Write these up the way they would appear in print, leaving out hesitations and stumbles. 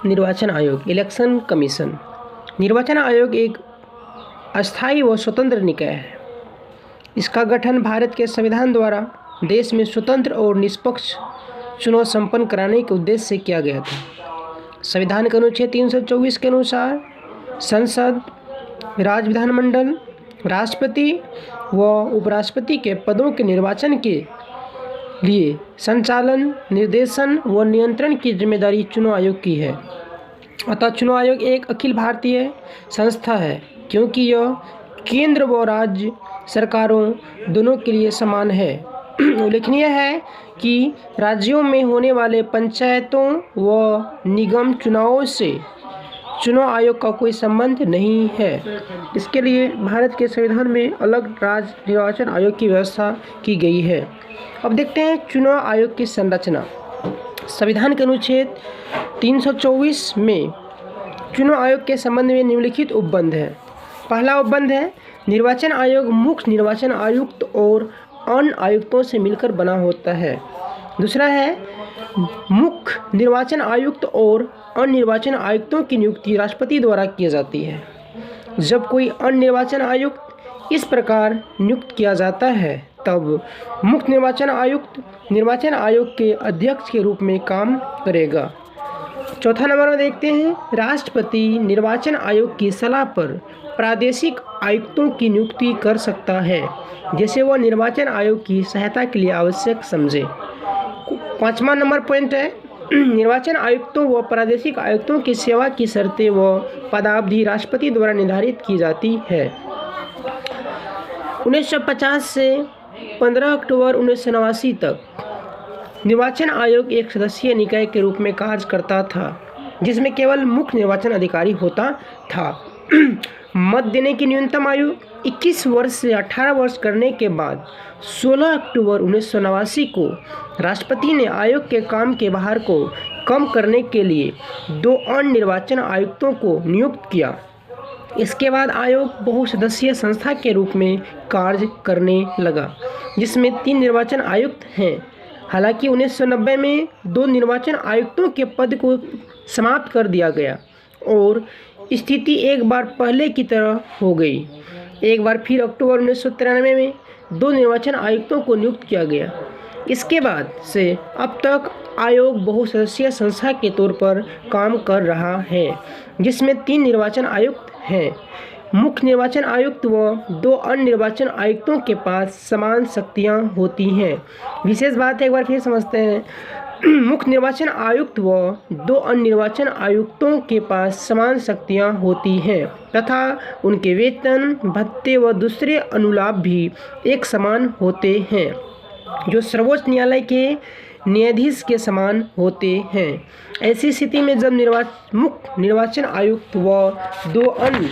निर्वाचन आयोग election commission. निर्वाचन आयोग एक अस्थायी व स्वतंत्र निकाय है। इसका गठन भारत के संविधान द्वारा देश में स्वतंत्र और निष्पक्ष चुनाव संपन्न कराने के उद्देश्य से किया गया था। संविधान के अनुच्छेद 324 के अनुसार संसद, राज्य विधानमंडल, राष्ट्रपति व उपराष्ट्रपति के पदों के निर्वाचन के लिए संचालन, निर्देशन व नियंत्रण की जिम्मेदारी चुनाव आयोग की है। अतः चुनाव आयोग एक अखिल भारतीय संस्था है, क्योंकि यह केंद्र व राज्य सरकारों दोनों के लिए समान है। उल्लेखनीय है कि राज्यों में होने वाले पंचायतों व निगम चुनावों से चुनाव आयोग का कोई संबंध नहीं है। इसके लिए भारत के संविधान में अलग राज्य निर्वाचन आयोग की व्यवस्था की गई है। अब देखते हैं चुनाव आयोग की संरचना। संविधान के अनुच्छेद 324 में चुनाव आयोग के संबंध में निम्नलिखित उपबंध है। पहला उपबंध है, निर्वाचन आयोग मुख्य निर्वाचन आयुक्त और अन्य आयुक्तों से मिलकर बना होता है। दूसरा है, मुख्य निर्वाचन आयुक्त और अन्य निर्वाचन आयुक्तों की नियुक्ति राष्ट्रपति द्वारा की जाती है। जब कोई अन्य निर्वाचन आयुक्त इस प्रकार नियुक्त किया जाता है, तब मुख्य निर्वाचन आयुक्त निर्वाचन आयोग के अध्यक्ष के रूप में काम करेगा। चौथा नंबर में देखते हैं, राष्ट्रपति निर्वाचन आयोग की सलाह पर प्रादेशिक आयुक्तों की नियुक्ति कर सकता है, जैसे वह निर्वाचन आयोग की सहायता के लिए आवश्यक समझे। पाँचवा नंबर पॉइंट है, निर्वाचन आयुक्तों व प्रादेशिक आयुक्तों की सेवा की शर्तें व पदावधि राष्ट्रपति द्वारा निर्धारित की जाती है। 1950 से 15 अक्टूबर 1989 तक निर्वाचन आयोग एक सदस्यीय निकाय के रूप में कार्य करता था, जिसमें केवल मुख्य निर्वाचन अधिकारी होता था। मत देने की न्यूनतम आयु 21 वर्ष से 18 वर्ष करने के बाद 16 अक्टूबर 1989 को राष्ट्रपति ने आयोग के काम के भार को कम करने के लिए 2 अन्य निर्वाचन आयुक्तों को नियुक्त किया। इसके बाद आयोग बहुसदस्यीय संस्था के रूप में कार्य करने लगा, जिसमें 3 निर्वाचन आयुक्त हैं। हालांकि 1990 में 2 निर्वाचन आयुक्तों के पद को समाप्त कर दिया गया और स्थिति एक बार पहले की तरह हो गई। एक बार फिर अक्टूबर 1993 में 2 निर्वाचन आयुक्तों को नियुक्त किया गया। इसके बाद से अब तक आयोग बहुसदस्यीय संस्था के तौर पर काम कर रहा है, जिसमें 3 निर्वाचन आयुक्त हैं। मुख्य निर्वाचन आयुक्त व 2 अन्य निर्वाचन आयुक्तों के पास समान शक्तियां होती हैं। विशेष बात है, एक बार फिर समझते हैं। मुख्य निर्वाचन आयुक्त व 2 अन्य निर्वाचन आयुक्तों के पास समान शक्तियां होती हैं तथा उनके वेतन, भत्ते व दूसरे अनुलाभ भी एक समान होते हैं, जो सर्वोच्च न्यायालय के न्यायाधीश के समान होते हैं। ऐसी स्थिति में जब मुख्य निर्वाचन आयुक्त व 2 अन्य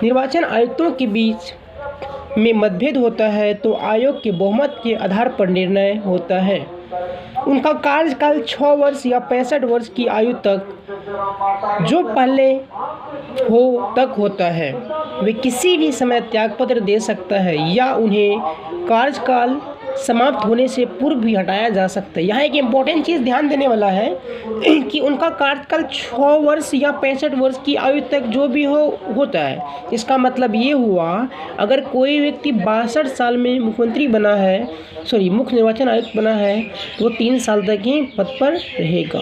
निर्वाचन आयुक्तों के बीच में मतभेद होता है, तो आयोग के बहुमत के आधार पर निर्णय होता है। उनका कार्यकाल 6 वर्ष या 65 वर्ष की आयु तक, जो पहले तक होता है, वे किसी भी समय त्यागपत्र दे सकता है या उन्हें कार्यकाल समाप्त होने से पूर्व भी हटाया जा सकता है। यहाँ एक इम्पोर्टेंट चीज़ ध्यान देने वाला है कि उनका कार्यकाल 6 वर्ष या 65 वर्ष की आयु तक जो भी होता है। इसका मतलब ये हुआ, अगर कोई व्यक्ति 62 साल में मुख्यमंत्री बना है, मुख्य निर्वाचन आयुक्त बना है, तो वो 3 साल तक ही पद पर रहेगा।